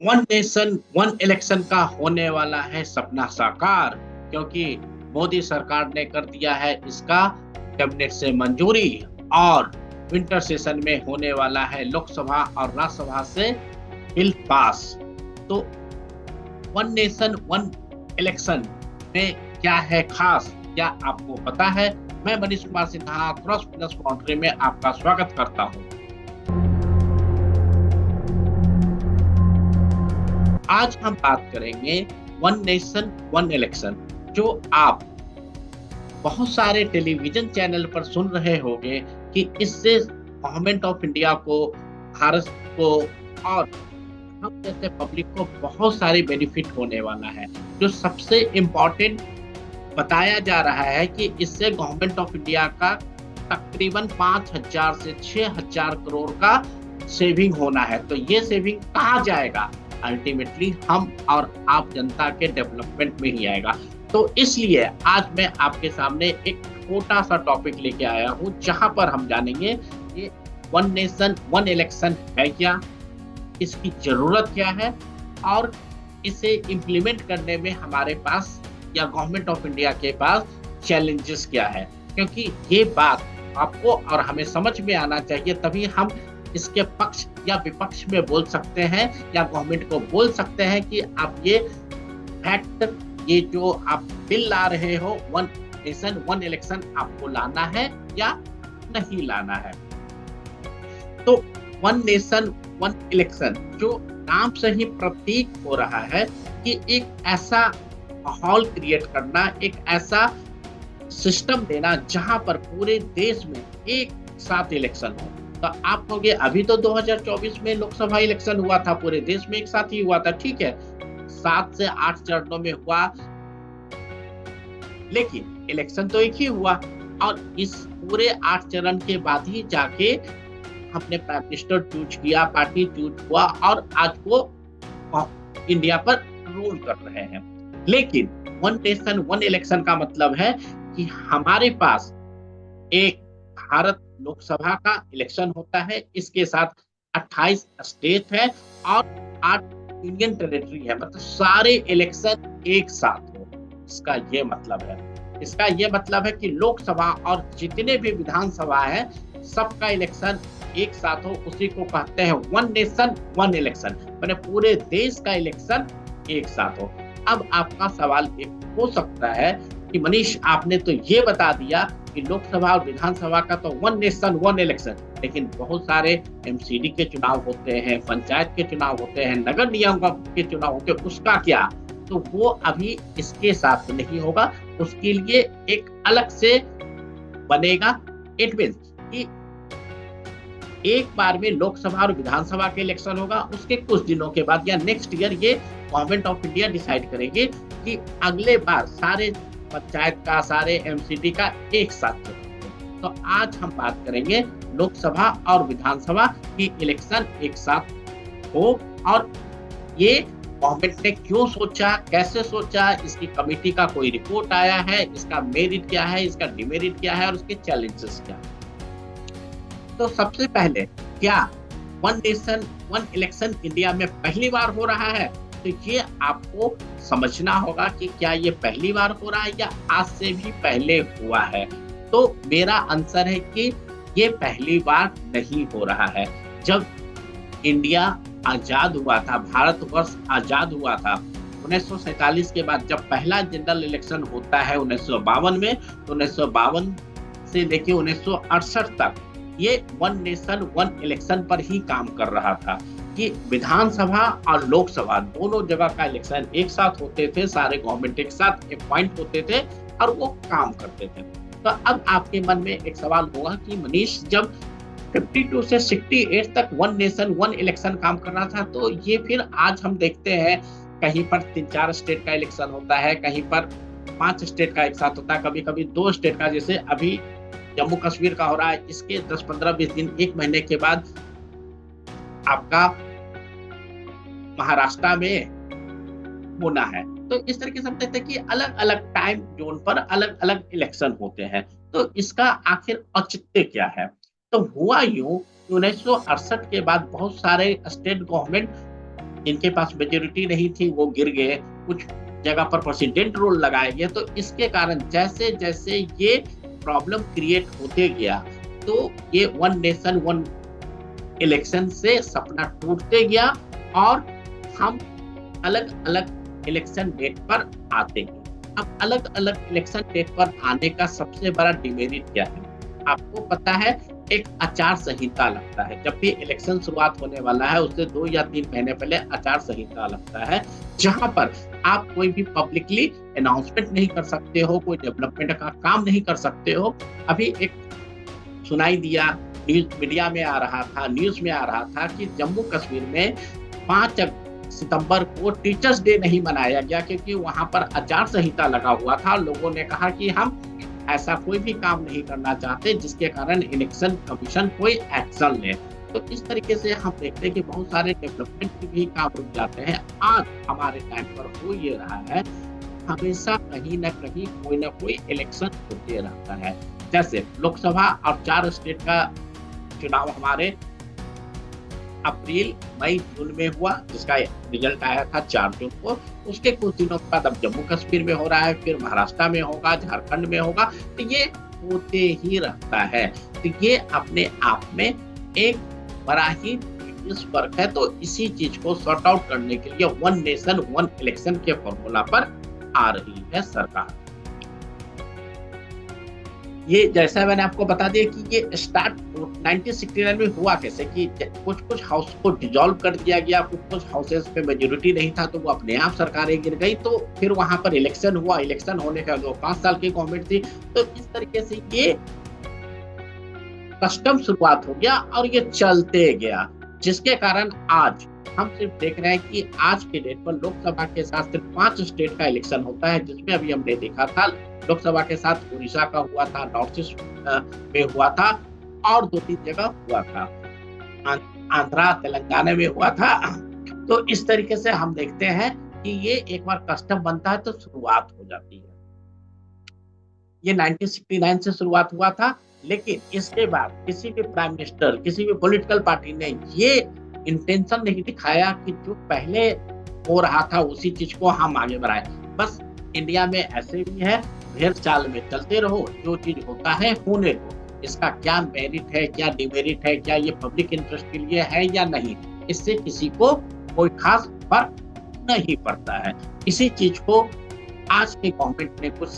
One nation one election का होने वाला है सपना साकार, क्योंकि मोदी सरकार ने कर दिया है इसका कैबिनेट से मंजूरी, और विंटर सेशन में होने वाला है लोकसभा और राज्यसभा से बिल पास। तो वन नेशन वन इलेक्शन में क्या है खास, क्या आपको पता है? मैं Manish Kumar Sinha cross plus boundary में आपका स्वागत करता हूं। आज हम बात करेंगे वन नेशन वन इलेक्शन, जो आप बहुत सारे टेलीविजन चैनल पर सुन रहे होंगे कि इससे गवर्नमेंट ऑफ इंडिया को, भारत को और हम जैसे पब्लिक को बहुत सारी बेनिफिट होने वाला है। जो सबसे इम्पोर्टेंट बताया जा रहा है कि इससे गवर्नमेंट ऑफ इंडिया का तकरीबन 5,000 से 6,000 करोड़ का सेविंग होना है। तो ये सेविंग कहाँ जाएगा? अल्टीमेटली हम और आप जनता के डेवलपमेंट में ही आएगा। तो इसलिए आज मैं आपके सामने एक छोटा सा टॉपिक लेके आया हूँ, जहां पर हम जानेंगे कि वन नेशन वन इलेक्शन है क्या, इसकी जरूरत क्या है, और इसे इम्प्लीमेंट करने में हमारे पास या गवर्नमेंट ऑफ इंडिया के पास चैलेंजेस क्या है। क्योंकि ये बात आपको और हमें समझ में आना चाहिए, तभी हम इसके पक्ष या विपक्ष में बोल सकते हैं या गवर्नमेंट को बोल सकते हैं कि आप ये फैक्ट, ये जो आप बिल ला रहे हो वन नेशन वन इलेक्शन, आपको लाना है या नहीं लाना है। तो वन नेशन वन इलेक्शन जो नाम से ही प्रतीक हो रहा है कि एक ऐसा माहौल क्रिएट करना, एक ऐसा सिस्टम देना जहां पर पूरे देश में एक साथ इलेक्शन हो। तो आप कहोगे अभी तो 2024 में लोकसभा इलेक्शन हुआ था, पूरे देश में एक साथ ही हुआ था, ठीक है, 7 से 8 चरणों में हुआ, लेकिन इलेक्शन तो एक ही हुआ। और इस पूरे 8 चरण के बाद ही जाके हमने प्राइम मिनिस्टर चूज किया, पार्टी चूज हुआ, और आज वो इंडिया पर रूल कर रहे हैं। लेकिन वन नेशन वन इलेक्शन का मतलब है कि हमारे पास एक भारत लोकसभा का इलेक्शन होता है, इसके साथ 28 स्टेट है और 8 यूनियन टेरिटरी है, मतलब सारे इलेक्शन एक साथ हो। इसका ये मतलब है, इसका ये मतलब है कि लोकसभा और जितने भी विधानसभा है सबका इलेक्शन एक साथ हो, उसी को कहते हैं वन नेशन वन इलेक्शन, मैंने पूरे देश का इलेक्शन एक साथ हो। अब आपका सवाल एक हो सकता है कि मनीष आपने तो ये बता दिया कि लोकसभा और विधानसभा का तो वन नेशन वन इलेक्शन, लेकिन बहुत सारे एमसीडी के चुनाव होते हैं, पंचायत के चुनाव होते हैं, नगर निगम के चुनाव होते हैं, उसका क्या? तो वो अभी इसके साथ नहीं होगा, उसके लिए एक अलग से बनेगा। इट मींस कि एक बार में लोकसभा और विधानसभा के इलेक्शन होगा, उसके कुछ दिनों के बाद या नेक्स्ट ईयर ये गवर्नमेंट ऑफ इंडिया डिसाइड करेगी कि अगले बार सारे पंचायत का, सारे एमसीडी का एक साथ चुनाव। तो आज हम बात करेंगे लोकसभा और विधानसभा की इलेक्शन एक साथ हो, और ये गवर्नमेंट ने क्यों सोचा, कैसे सोचा, इसकी कमेटी का कोई रिपोर्ट आया है, इसका मेरिट क्या है, इसका डिमेरिट क्या है, और उसके चैलेंजेस क्या है। तो सबसे पहले, क्या one nation one election India में पहली बार हो रहा है? तो ये आपको समझना होगा कि क्या ये पहली बार हो रहा है या आज से भी पहले हुआ है। तो मेरा आंसर है कि ये पहली बार नहीं हो रहा है। जब इंडिया आजाद हुआ था, भारतवर्ष आजाद हुआ था 1947 के बाद, जब पहला जनरल इलेक्शन होता है 1952 में, तो 1952 से लेके 1968 तक ये वन नेशन वन इलेक्शन पर ही काम कर रहा था कि विधानसभा और लोकसभा दोनों जगह का इलेक्शन एक साथ होते थे, सारे गवर्नमेंट एक साथ अपॉइंट होते थे और वो काम करते थे। तो अब आपके मन में एक सवाल होगा कि मनीष, जब 52 से 68 तक वन नेशन वन इलेक्शन काम कर रहा था, तो ये फिर आज हम देखते हैं कहीं पर 3-4 स्टेट का इलेक्शन होता है, कहीं पर 5 स्टेट का एक साथ होता है, कभी कभी 2 स्टेट का, जैसे अभी जम्मू कश्मीर का हो रहा है, इसके 10-15-20 दिन, एक महीने के बाद आपका महाराष्ट्र में होना है। तो इस तरीके से हम देखते हैं कि अलग अलग टाइम जोन पर अलग अलग इलेक्शन होते हैं। तो इसका आखिर औचित्य क्या है? तो हुआ यूं, 1968 के बाद बहुत सारे स्टेट गवर्नमेंट इनके पास मेजोरिटी नहीं थी, वो गिर गए, कुछ जगह पर प्रेसिडेंट रूल लगाए गए। तो इसके कारण जैसे जैसे ये प्रॉब्लम क्रिएट होते गया, तो ये वन नेशन वन इलेक्शन से सपना टूटते गया और हम अलग अलग इलेक्शन डेट पर आते हैं। अब अलग अलग इलेक्शन डेट पर आने का सबसे बड़ा डिमेरिट क्या है? आपको पता है, एक आचार संहिता लगता है। जब भी इलेक्शन शुरुआत होने वाला है, उससे 2 या 3 महीने पहले आचार संहिता लगता है, जहां पर आप कोई भी पब्लिकली अनाउंसमेंट नहीं कर सकते हो, कोई डेवलपमेंट का काम नहीं कर सकते हो। अभी एक सुनाई दिया, न्यूज मीडिया में आ रहा था, न्यूज में आ रहा था कि जम्मू कश्मीर में 5 सितंबर को टीचर्स डे नहीं मनाया गया क्योंकि वहां पर आचार संहिता लगा हुआ था। लोगों ने कहा कि हम ऐसा कोई भी काम नहीं करना चाहते जिसके कारण इलेक्शन कमीशन कोई एक्शन ले। तो इस तरीके से हम देखते हैं कि बहुत सारे डेवलपमेंट के भी काम रुक जाते हैं। आज हमारे टाइम पर हो ये रहा है, हमेशा कहीं ना कहीं कोई ना कोई इलेक्शन होते रहता है। जैसे लोकसभा और 4 स्टेट का चुनाव हमारे अप्रैल, मई, जून में हुआ, जिसका रिजल्ट आया था 4 जून को। उसके कुछ दिनों बाद अब जम्मू कश्मीर में हो रहा है, फिर महाराष्ट्र में होगा, झारखंड में होगा। तो ये होते ही रहता है। तो ये अपने आप में एक बड़ा ही वर्क है। तो इसी चीज को सॉर्ट आउट करने के लिए वन नेशन वन इलेक्शन के फॉर्मूला पर आ रही है सरकार। ये जैसा मैंने आपको बता दिया कि ये स्टार्ट 1969 में हुआ कैसे कि कुछ हाउस को डिसॉल्व कर दिया गया, कुछ हाउसेस पे मेजोरिटी नहीं था, तो वो अपने आप सरकारें गिर गई। तो फिर वहां पर इलेक्शन हुआ, इलेक्शन होने का जो 5 साल की गवर्नमेंट थी। तो इस तरीके से ये कस्टम शुरुआत हो गया और ये चलते गया, जिसके कारण आज हम सिर्फ देख रहे हैं कि आज के डेट पर लोकसभा के साथ सिर्फ 5 स्टेट का इलेक्शन होता है, जिसमें अभी हमने देखा था लोकसभा के साथ उड़ीसा का हुआ था, नॉर्थ ईस्ट में हुआ था और 2-3 जगह हुआ था, आंध्रा तेलंगाना में हुआ था। तो इस तरीके से हम देखते हैं कि ये एक बार कस्टम बनता है तो शुरुआत हो जाती है। ये 1969 से शुरुआत हुआ था, लेकिन इसके बाद किसी भी प्राइम मिनिस्टर, किसी भी पॉलिटिकल पार्टी ने ये इंटेंशन नहीं दिखाया कि जो पहले हो रहा था उसी चीज को हम आगे बढ़ाएं। बस इंडिया में ऐसे भी है, ढेर चाल में चलते रहो, जो चीज होता है होने दो। इसका क्या मेरिट है, क्या डिमेरिट है, क्या ये पब्लिक इंटरेस्ट के लिए है या नहीं, इससे किसी को कोई खास फर्क नहीं पड़ता है। इसी चीज को आज के गवर्नमेंट ने कुछ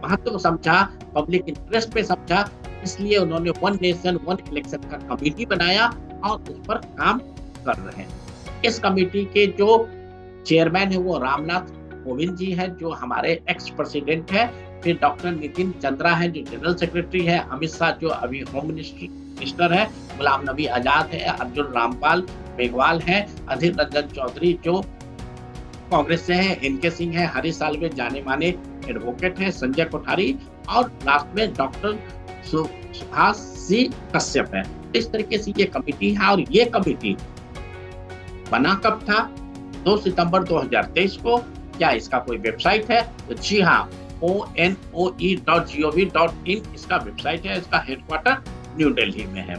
महत्व समझा, पब्लिक इंटरेस्ट पे समझा, इसलिए उन्होंने वन नेशन वन इलेक्शन का कमेटी बनाया और उस पर काम कर रहे हैं। इस कमेटी के जो चेयरमैन है वो रामनाथ कोविंद जी है, जो हमारे एक्स प्रेसिडेंट है। फिर डॉक्टर नितिन चंद्रा है, जो जनरल सेक्रेटरी है। अमित शाह, जो अभी होम मिनिस्टर है। गुलाम नबी आजाद है। अर्जुन रामपाल मेघवाल है। अधीर रंजन चौधरी, जो कांग्रेस से है। इनके सिंह है। हरीश साल्वे जाने माने एडवोकेट है। संजय कोठारी और लास्ट में डॉक्टर सुभाष सी कश्यप है। इस तरीके से ये कमेटी है और ये कमेटी बना कब था? 2 सितंबर 2023 को। क्या इसका कोई वेबसाइट है? तो जी हाँ, onoe.gov.in इसका वेबसाइट है। इसका हेडक्वार्टर न्यू दिल्ली में है।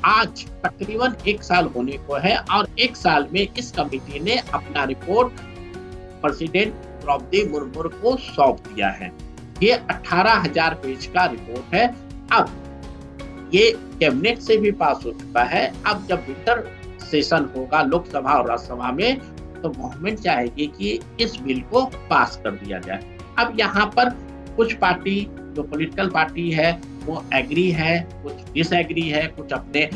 आज तकरीबन 1 साल होने को है और 1 साल में इस कमेटी ने अपना रिपोर्ट प्रेसिडेंट द्रौपदी मुर्मू को सौंप दिया है। ये 18,000 पेज का रिपोर्ट है। अब ये कैबिनेट से भी पास हो चुका है। अब जब विंटर सेशन होगा लोकसभा और राज्यसभा में, तो गवर्नमेंट चाहेगी कि इस बिल को पास कर दिया जाए। अब यहाँ पर कुछ पार्टी, जो पॉलिटिकल पार्टी है, वो एग्री है, कुछ डिसएग्री है, कुछ अपने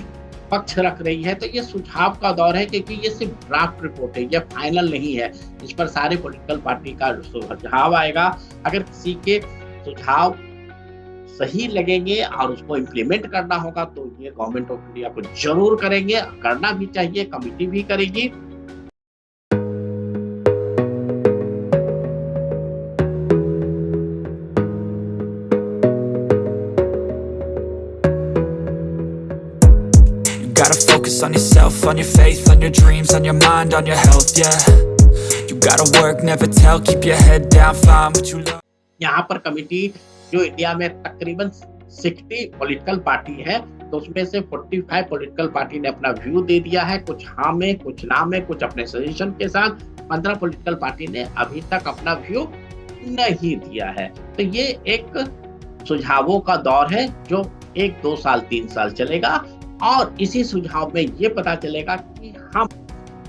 पक्ष रख रही है। तो ये सुझाव का दौर है, क्योंकि ये सिर्फ ड्राफ्ट रिपोर्ट है, ये फाइनल नहीं है। इस पर सारे पॉलिटिकल पार्टी का सुझाव आएगा। अगर किसी के सुझाव सही लगेंगे और उसको इम्प्लीमेंट करना होगा, तो ये गवर्नमेंट ऑफ इंडिया को जरूर करेंगे, करना भी चाहिए, कमेटी भी करेगी। Gotta focus on yourself, on your faith, on your dreams, on your mind, on your health, yeah. You gotta work, never tell, keep your head down, find what you love. यहाँ पर committee जो India में तकरीबन 60 political party है, तो उसमें से 45 political party ने अपना व्यू दे दिया है, कुछ हाँ में, कुछ ना में, कुछ अपने सजेशन के साथ। 15 पॉलिटिकल पार्टी ने अभी तक अपना व्यू नहीं दिया है। तो ये एक सुझावों का दौर है जो 1, 2 साल, 3 साल चलेगा और इसी सुझाव में ये पता चलेगा कि हम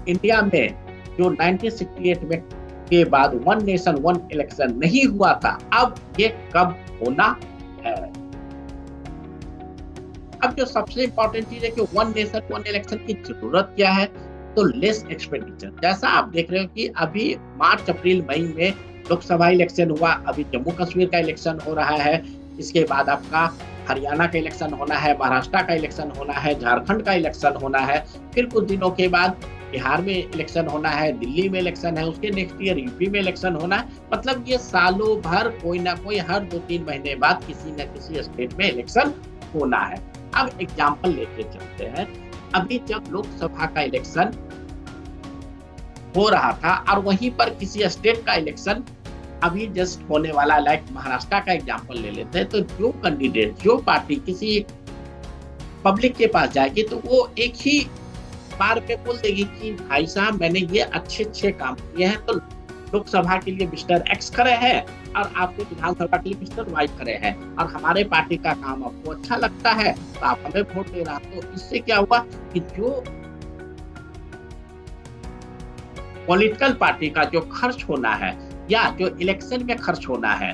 इंडिया में जो 1968 में के बाद वन नेशन वन इलेक्शन नहीं हुआ था, अब ये कब होना है। अब जो सबसे इंपॉर्टेंट चीज है कि वन नेशन वन इलेक्शन की जरूरत क्या है, तो लेस एक्सपेंडिचर। जैसा आप देख रहे हो कि अभी मार्च, अप्रैल, मई में लोकसभा इलेक्शन हुआ, अभी जम्मू कश्मीर का इलेक्शन हो रहा है, इसके बाद आपका हरियाणा का इलेक्शन होना है, महाराष्ट्र का इलेक्शन होना है, झारखंड का इलेक्शन होना है, फिर कुछ दिनों के बाद बिहार में इलेक्शन होना है, दिल्ली में इलेक्शन है, उसके नेक्स्ट ईयर यूपी में इलेक्शन होना है। मतलब ये सालों भर कोई ना कोई हर 2-3 महीने बाद किसी न किसी स्टेट में इलेक्शन होना है। अब एग्जाम्पल लेके चलते हैं, अभी जब लोकसभा का इलेक्शन हो रहा था और वहीं पर किसी स्टेट का इलेक्शन अभी जस्ट होने वाला, लाइक महाराष्ट्र का एग्जाम्पल ले लेते हैं, तो जो कैंडिडेट, जो पार्टी किसी पब्लिक के पास जाएगी तो वो एक ही बार पे बोल देगी कि भाई साहब मैंने ये अच्छे काम किए हैं, तो लोकसभा के लिए मिस्टर एक्स खड़े हैं और आपको विधानसभा के लिए मिस्टर वाई खड़े हैं और हमारे पार्टी का काम आपको अच्छा लगता है तो आप हमें वोट दे रहा। तो इससे क्या हुआ कि जो पॉलिटिकल पार्टी का जो खर्च होना है या जो इलेक्शन में खर्च होना है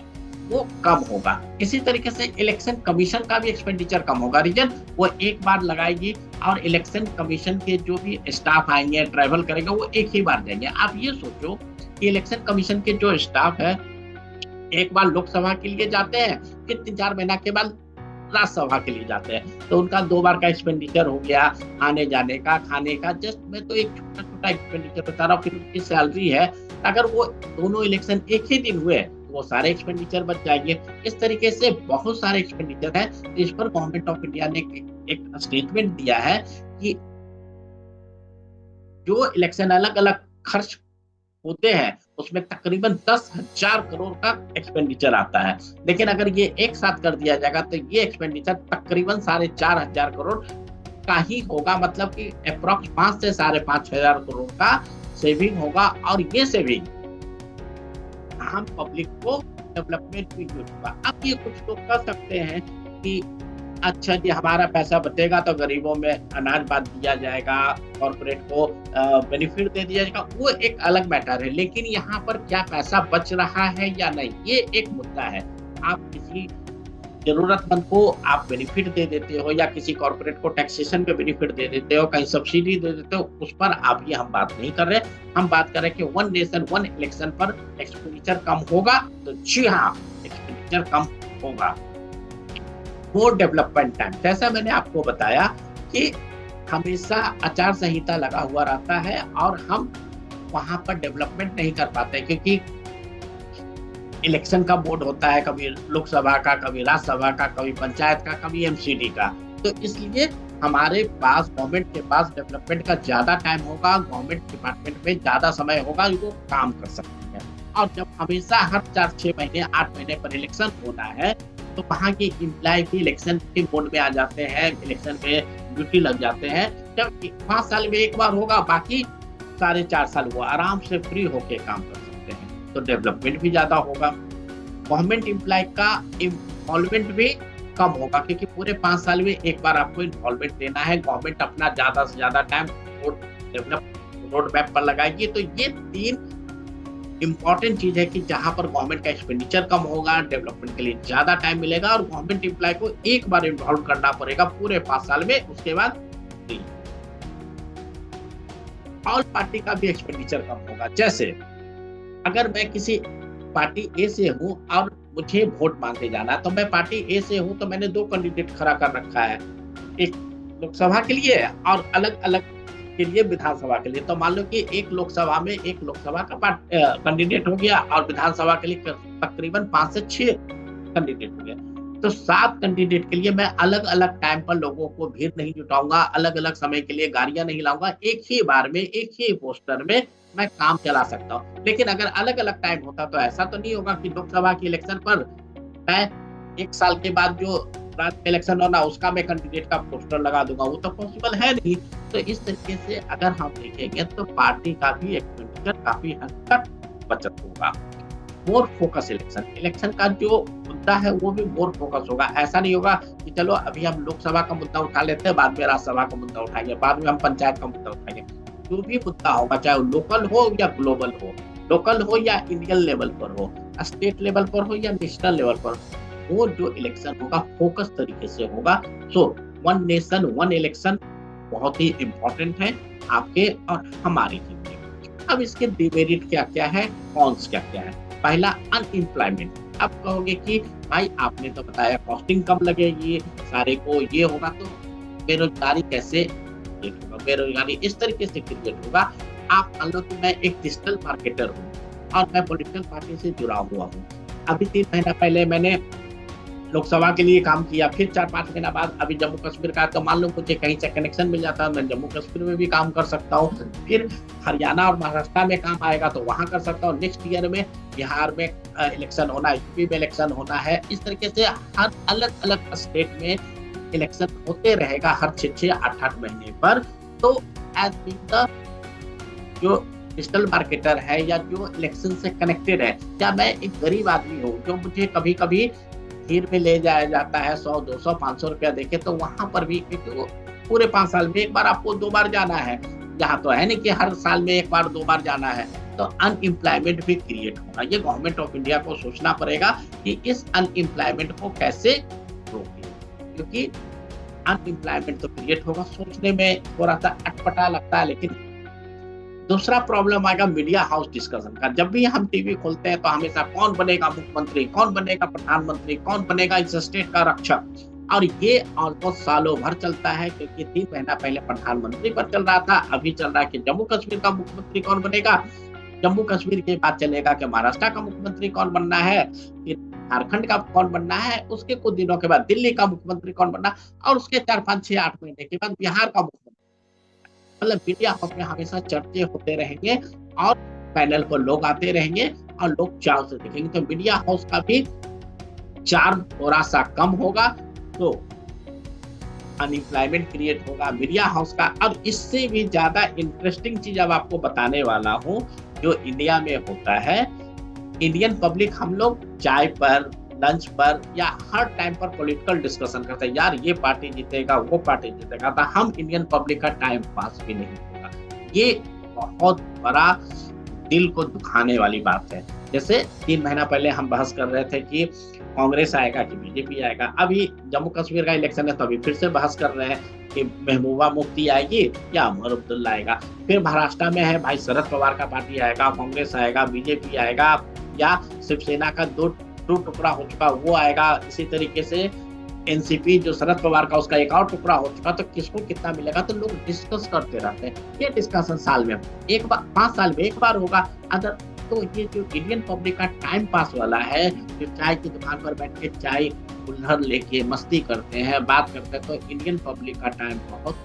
वो कम होगा। इसी तरीके से इलेक्शन कमीशन का भी एक्सपेंडिचर कम होगा। रीजन वो एक बार लगाएगी और इलेक्शन कमीशन के जो भी स्टाफ आएंगे, ट्रैवल करेंगे, वो एक ही बार जाएंगे। आप ये सोचो कि इलेक्शन कमीशन के जो स्टाफ है एक बार लोकसभा के लिए जाते हैं, फिर 3-4 महीना के बाद राज्यसभा के लिए जाते हैं, तो उनका 2 बार का एक्सपेंडिचर हो गया, आने जाने का, खाने का। जस्ट मैं तो एक छोटा एक्सपेंडिचर बता रहा हूँ। फिर उनकी सैलरी है, अगर वो दोनों इलेक्शन एक ही दिन हुए तो वो सारे एक्सपेंडिचर बच जाएंगे। इस तरीके से बहुत सारे एक्सपेंडिचर है। इस पर गवर्नमेंट ऑफ इंडिया ने एक स्टेटमेंट दिया है कि जो इलेक्शन अलग अलग खर्च होते हैं उसमें तकरीबन 10,000 करोड़ का एक्सपेंडिचर आता है, लेकिन अगर ये एक साथ कर दिया जाएगा तो ये एक्सपेंडिचर तकरीबन 4,500 करोड़ का ही होगा। मतलब कि अप्रॉक्स 5 से 5,500 करोड़ का सेविंग होगा और ये सेविंग आम पब्लिक को डेवलपमेंट में यूज होगा। अब ये कुछ लोग कह सकते हैं कि अच्छा जी हमारा पैसा बचेगा तो गरीबों में अनाज बांट दिया जाएगा, कॉर्पोरेट को बेनिफिट दे दिया जाएगा, वो एक अलग मैटर है। लेकिन यहाँ पर क्या पैसा बच रहा है या नहीं, ये एक मुद्दा है। आप किसी जरूरतमंद को आप बेनिफिट दे देते हो या किसी कॉर्पोरेट को टैक्सेशन पे बेनिफिट दे देते हो, कहीं सब्सिडी दे देते हो, उस पर आप ये हम बात नहीं कर रहे। हम बात कर रहे हैं कि वन नेशन वन इलेक्शन पर एक्सपेंडिचर कम होगा। तो जी हाँ, एक्सपेंडिचर कम होगा। मोर डेवलपमेंट टाइम, जैसा मैंने आपको बताया कि हमेशा आचार संहिता लगा हुआ रहता है और हम वहां पर डेवलपमेंट नहीं कर पाते, क्योंकि इलेक्शन का बोर्ड होता है, कभी लोकसभा का, कभी राज्यसभा का, कभी पंचायत का, कभी एमसीडी का। तो इसलिए हमारे पास, गवर्नमेंट के पास डेवलपमेंट का ज्यादा टाइम होगा, गवर्नमेंट डिपार्टमेंट में ज्यादा समय होगा, वो काम कर सकती है। और जब हमेशा हर 4-6 महीने 8 महीने पर इलेक्शन होना है तो वहाँ के इम्प्लॉय भी इलेक्शन के मोड में आ जाते हैं, इलेक्शन में ड्यूटी लग जाते हैं। जब 5 साल में एक बार होगा, बाकी सारे 4 साल वो आराम से फ्री होके काम कर सकते हैं, तो डेवलपमेंट भी ज्यादा होगा। गवर्नमेंट एम्प्लॉय का इन्वॉल्वमेंट भी कम होगा, क्योंकि पूरे 5 साल में एक बार आपको इन्वॉल्वमेंट देना है। गवर्नमेंट अपना ज्यादा से ज्यादा टाइम रोड मैप पर लगाएगी। तो ये 3 इंपॉर्टेंट चीज है कि जहां पर गवर्नमेंट का एक्सपेंडिचर कम होगा, डेवलपमेंट के लिए ज्यादा टाइम मिलेगा और गवर्नमेंट एम्प्लॉय को एक बार इन्वॉल्व करना पड़ेगा पूरे 5 साल में, उसके बाद नहीं। ऑल पार्टी का भी एक्सपेंडिचर कम होगा। जैसे अगर मैं किसी पार्टी ए से हूं और मुझे वोट मांगने जाना, तो मैं पार्टी ए से हूं तो मैंने 2 कैंडिडेट खड़ा कर रखा है, एक लोकसभा के लिए और अलग अलग के लिए विधानसभा के लिए। तो मान लो कि एक लोकसभा में एक लोकसभा का कैंडिडेट हो गया और विधानसभा के लिए तकरीबन 5 से 6 कैंडिडेट हो गया। तो 7 कैंडिडेट के लिए मैं अलग अलग टाइम पर लोगों को भीड़ नहीं जुटाऊंगा, अलग अलग समय के लिए गाड़ियां नहीं लाऊंगा, एक ही बार में एक ही पोस्टर में मैं काम चला सकता हूँ। लेकिन अगर अलग अलग टाइम होता तो ऐसा तो नहीं होगा कि लोकसभा की इलेक्शन पर मैं 1 साल के बाद जो राज्य में इलेक्शन होना, उसका मैं कैंडिडेट का पोस्टर लगा दूंगा, वो तो पॉसिबल है नहीं। तो इस तरीके से अगर हम देखेंगे तो पार्टी का भी एक्सपेंडिचर काफी हद तक बचत होगा। मोर फोकस इलेक्शन, इलेक्शन का जो मुद्दा है वो भी मोर फोकस होगा। ऐसा नहीं होगा कि चलो अभी हम लोकसभा का मुद्दा उठा लेते हैं, बाद में राज्यसभा का मुद्दा उठाएंगे, बाद में हम पंचायत का मुद्दा उठाएंगे। जो भी मुद्दा होगा, चाहे वो लोकल हो या ग्लोबल हो, लोकल हो या इंडियन लेवल पर हो, स्टेट लेवल पर हो या नेशनल लेवल पर, वो जो इलेक्शन होगा फोकस तरीके से होगा। So one nation one election बहुत ही इंपॉर्टेंट है आपके और हमारे लिए। अब इसके डिमेरिट क्या क्या है, कॉन्स क्या क्या है। पहला, अनएम्प्लॉयमेंट। अब कहोगे कि भाई आपने तो बताया कॉस्टिंग कम लगेगी, सारे को ये होगा, तो बेरोजगारी कैसे क्रिएट होगा? बेरोजगारी इस तरीके से क्रिएट होगा, आप मान लो कि मैं एक डिजिटल मार्केटर हूँ और मैं पॉलिटिकल पार्टी से जुड़ा हुआ हूँ। अभी 3 महीना पहले मैंने लोकसभा के लिए काम किया, फिर 4-5 महीना बाद अभी जम्मू कश्मीर का, तो मान लो मुझे कहीं से कनेक्शन मिल जाता है, मैं जम्मू कश्मीर में भी काम कर सकता हूँ। फिर हरियाणा और महाराष्ट्र में काम आएगा तो वहां कर सकता हूँ। नेक्स्ट ईयर में बिहार में इलेक्शन होना है, यूपी में इलेक्शन होना है। इस तरीके से हर अलग अलग स्टेट में इलेक्शन होते रहेगा हर 6-6, 8-8 महीने पर। तो एज द जो डिजिटल मार्केटर है या जो इलेक्शन से कनेक्टेड है, या मैं एक गरीब आदमी हूँ जो मुझे कभी कभी भीड़ में ले जाया जाता है 100, 200, 500 रुपया देके, तो वहां पर भी पूरे 5 साल में एक बार आपको 2 बार जाना है। यहाँ तो है नहीं कि हर साल में एक बार 2 बार जाना है। तो अनएम्प्लॉयमेंट भी क्रिएट होगा। ये गवर्नमेंट ऑफ इंडिया को सोचना पड़ेगा कि इस अनएम्प्लॉयमेंट को कैसे रोके, क्योंकि अनएम्प्लॉयमेंट तो क्रिएट होगा। सोचने में थोड़ा सा अटपटा लगता है, लेकिन दूसरा प्रॉब्लम आएगा मीडिया हाउस डिस्कशन का। जब भी हम टीवी खोलते हैं तो हमेशा कौन बनेगा मुख्यमंत्री, कौन बनेगा प्रधानमंत्री, कौन बनेगा इस स्टेट का रक्षक, और ये ऑलमोस्ट सालों भर चलता है, क्योंकि 3 महीना पहले प्रधानमंत्री पर चल रहा था, अभी चल रहा है कि जम्मू कश्मीर का मुख्यमंत्री कौन बनेगा। जम्मू कश्मीर के बाद चलेगा कि महाराष्ट्र का मुख्यमंत्री कौन बनना है, फिर झारखंड का कौन बनना है, उसके कुछ दिनों के बाद दिल्ली का मुख्यमंत्री कौन बनना, और उसके 4, 5, 6, 8 महीने के बाद बिहार का मुख्यमंत्री। मतलब मीडिया हाउस में हमेशा चर्चे होते रहेंगे और पैनल पर लोग आते रहेंगे और लोग चाव से देखेंगे। तो मीडिया हाउस का भी चार्म थोड़ा सा कम होगा, तो अनएम्प्लॉयमेंट क्रिएट होगा मीडिया हाउस का। अब इससे भी ज्यादा इंटरेस्टिंग चीज अब आपको बताने वाला हूँ जो इंडिया में होता है। इंडियन पब्लिक, हम लोग चाय पर, लंच पर या हर टाइम पर पॉलिटिकल डिस्कशन करते हैं, यार ये पार्टी जीतेगा, वो पार्टी जीतेगा, तो हम इंडियन पब्लिक का टाइम पास भी नहीं होगा। ये बहुत बड़ा दिल को दुखाने वाली बात है। जैसे 3 महीना पहले हम बहस कर रहे थे कि कांग्रेस आएगा कि बीजेपी आएगा, अभी जम्मू कश्मीर का इलेक्शन है तो अभी फिर से बहस कर रहे हैं कि महबूबा मुफ्ती आएगी या उमर अब्दुल्ला आएगा। फिर महाराष्ट्र में है भाई शरद पवार का पार्टी आएगा, कांग्रेस आएगा, बीजेपी आएगा, या शिवसेना का दो टुकड़ा हो चुका वो आएगा। इसी तरीके से एनसीपी जो शरद पवार का, उसका एक और टुकड़ा हो चुका, तो किसको कितना मिलेगा, तो लोग डिस्कस करते रहते हैं। ये डिस्कशन साल में एक बार, 5 साल में एक बार होगा। अदर तो ये जो इंडियन पब्लिक का टाइम पास वाला है, जो चाय की दुकान पर बैठ के चाय कुल्हड़ लेके मस्ती करते हैं, बात करते हैं, तो इंडियन पब्लिक का टाइम बहुत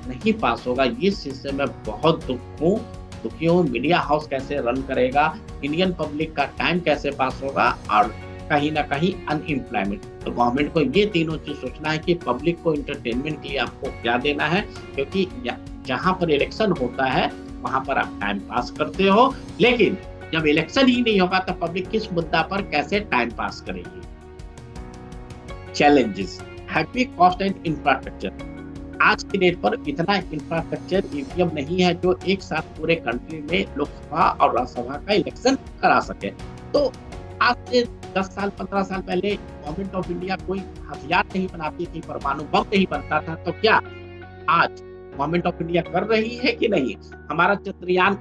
नहीं पास होगा। इस चीज से मैं बहुत दुखी हूँ। मीडिया हाउस कैसे रन करेगा, इंडियन पब्लिक का टाइम कैसे पास होगा, और कहीं ना कहीं अनएम्प्लॉयमेंट। तो गवर्नमेंट को ये तीनों चीज सोचना है कि पब्लिक को एंटरटेनमेंट के लिए आपको क्या देना है, क्योंकि जहां पर इलेक्शन होता है वहां पर आप टाइम पास करते हो, लेकिन जब इलेक्शन ही नहीं होगा तो पब्लिक किस मुद्दा पर कैसे टाइम पास करेगी। Challenges, heavy cost and infrastructure. आज की डेट पर इतना इंफ्रास्ट्रक्चर ईवीएम नहीं है जो एक साथ पूरे कंट्री में लोकसभा और राज्यसभा का इलेक्शन करा सके। तो आज से 10 साल 15 साल पहले गवर्नमेंट ऑफ इंडिया कोई हथियार नहीं बनाती थी, परमाणु बम नहीं बनता था, तो क्या आज गवर्नमेंट ऑफ इंडिया कर रही है कि नहीं? हमारा चंद्रयान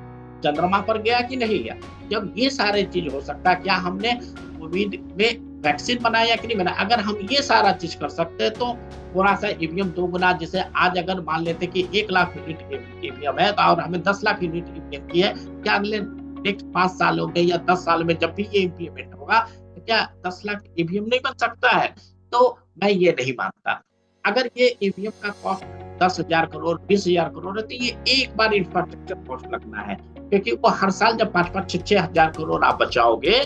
चंद्रमा पर गया कि नहीं गया? जब ये सारे चीज हो सकता है, क्या हमने कोविड में वैक्सीन बनाया कि नहीं बनाया? अगर हम ये सारा चीज कर सकते हैं तो थोड़ा सा ईवीएम 2 गुना, जैसे आज अगर मान लेते कि 1 लाख यूनिट ईवीएम है, तो और हमें 10 लाख यूनिट ईवीएम की है, क्या अगले नेक्स्ट 5 सालों में या 10 साल में जब भी ये इम्प्लीमेंट होगा तो क्या 10 लाख ईवीएम नहीं बन सकता है? तो मैं ये नहीं मानता। अगर ये ईवीएम का कॉस्ट 10,000 करोड़ 20,000 करोड़ है, तो ये एक बार इंफ्रास्ट्रक्चर कॉस्ट लगना है, क्योंकि वो हर साल जब 5-5, 6-6 हजार करोड़ आप बचाओगे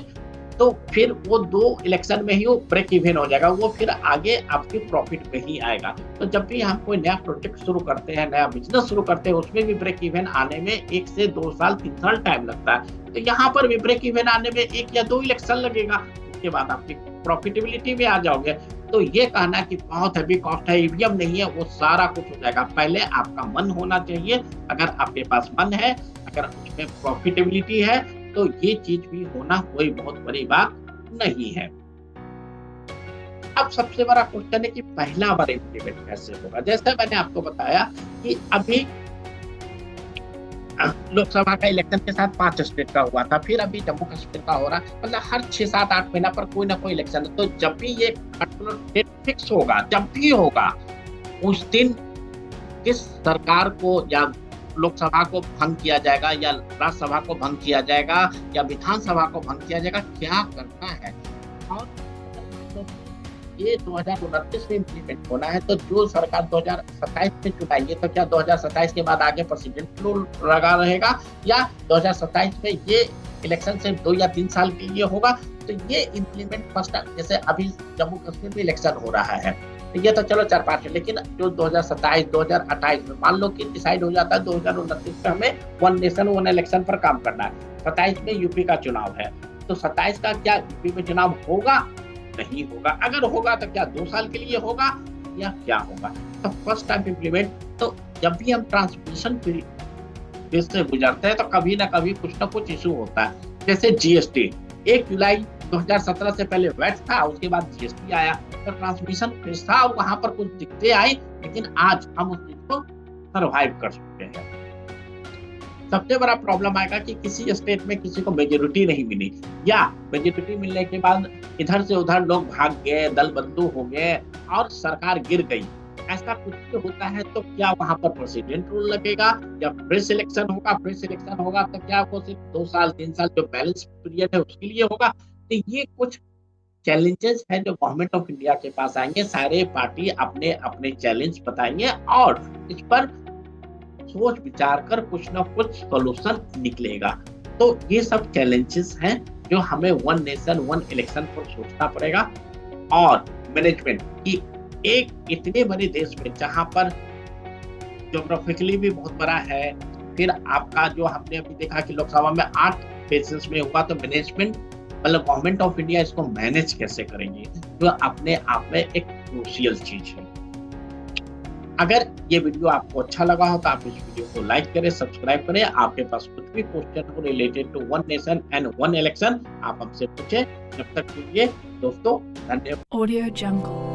तो फिर वो 2 इलेक्शन में ही वो ब्रेक इवन हो जाएगा, वो फिर आगे आपके प्रॉफिट में ही आएगा। तो जब भी हम कोई नया प्रोजेक्ट शुरू करते हैं, नया बिज़नेस शुरू करते हैं, उसमें भी ब्रेक इवन आने में 1 से 2 साल, 3 साल टाइम लगता है। तो यहाँ पर भी ब्रेक इवन आने में 1 या 2 इलेक्शन लगेगा, उसके बाद आपकी प्रॉफिटेबिलिटी में आ जाओगे। तो ये कहना कि बहुत हैवी कॉस्ट है, ईवीएम नहीं है, वो सारा कुछ हो जाएगा। पहले आपका मन होना चाहिए, अगर आपके पास मन है, अगर उसमें प्रॉफिटेबिलिटी है, तो ये चीज़ भी होना कोई बहुत बड़ी बात नहीं है। अब सबसे बड़ा क्वेश्चन है कि पहला बार इम्प्लीमेंट कैसे होगा? जैसे मैंने आपको बताया कि अभी लोकसभा का इलेक्शन के साथ 5 स्टेट का हुआ था, फिर अभी जम्मू कश्मीर का हो रहा है, मतलब हर 6, 7, 8 महीना पर कोई ना कोई इलेक्शन है। तो जब भी ये पर्टिकुलर डेट फिक्स होगा, जब भी होगा, उस दिन किस सरकार को या लोकसभा को भंग किया जाएगा या राज्यसभा को भंग किया जाएगा या विधानसभा को भंग किया जाएगा, क्या करना है। और ये 2029 में इम्प्लीमेंट होना है, तो जो सरकार 2027 में चुनाएगी, तो क्या 2027 के बाद आगे प्रेसिडेंट रूल लगा रहेगा या 2027 में ये इलेक्शन से 2 या 3 साल के लिए होगा। तो ये इम्प्लीमेंट फर्स्ट, जैसे अभी जम्मू कश्मीर में इलेक्शन हो रहा है, तो ये तो चलो 4-5 है, लेकिन जो 2027, 2028 में मान लो कि डिसाइड हो जाता है 2029 में हमें वन नेशन वन इलेक्शन पर काम करना है। 27 में यूपी का चुनाव है, तो 27 का क्या यूपी में चुनाव होगा? नहीं होगा। अगर होगा तो क्या 2 साल के लिए होगा या क्या होगा? तो फर्स्ट टाइम इम्प्लीमेंट, तो जब भी हम ट्रांसमिशन फेज से गुजरते हैं तो कभी ना कभी कुछ ना कुछ इशू होता है। जैसे जीएसटी 1 जुलाई 2017 से पहले वैट था, उसके बाद जीएसटी आया, तो ट्रांसमिशन फेज था, वहां पर कुछ दिक्कतें आई, लेकिन आज हम उस चीज को सर्वाइव कर सकते हैं। सबसे बड़ा प्रॉब्लम आएगा कि किसी स्टेट में किसी को मेजोरिटी नहीं मिली, या मेजोरिटी मिलने के बाद इधर से उधर लोग भाग गए, दल बंधु हो गए और सरकार गिर गई। ऐसा कुछ भी होता है तो क्या वहां पर प्रेसिडेंट रूल लगेगा या फ्रेश सिलेक्शन होगा? फ्रेश सिलेक्शन होगा तो क्या वो सिर्फ 2 साल 3 साल जो बैलेंस पीरियड है उसके लिए होगा? तो ये कुछ चैलेंजेस है जो गवर्नमेंट ऑफ इंडिया के पास आएंगे। सारे पार्टी अपने अपने चैलेंज बताएंगे और इस पर सोच विचार कर कुछ ना कुछ सॉल्यूशन निकलेगा। तो ये सब चैलेंजेस हैं जो हमें वन नेशन वन इलेक्शन पर सोचना पड़ेगा। और मैनेजमेंट की एक इतने बड़े देश में जहां पर ज्योग्राफिकली भी बहुत बड़ा है, फिर आपका जो हमने अभी देखा कि लोकसभा में 8 फेजेस में हुआ, तो मैनेजमेंट मतलब गवर्नमेंट ऑफ इंडिया इसको मैनेज कैसे करेंगे, जो अपने आप में एक क्रूशियल चीज है। अगर ये वीडियो आपको अच्छा लगा हो तो आप इस वीडियो को लाइक करें, सब्सक्राइब करें। आपके पास कुछ भी क्वेश्चन हो related to one nation and one election आप हमसे पूछें। जब तक के लिए दोस्तों धन्यवाद। Audio Jungle।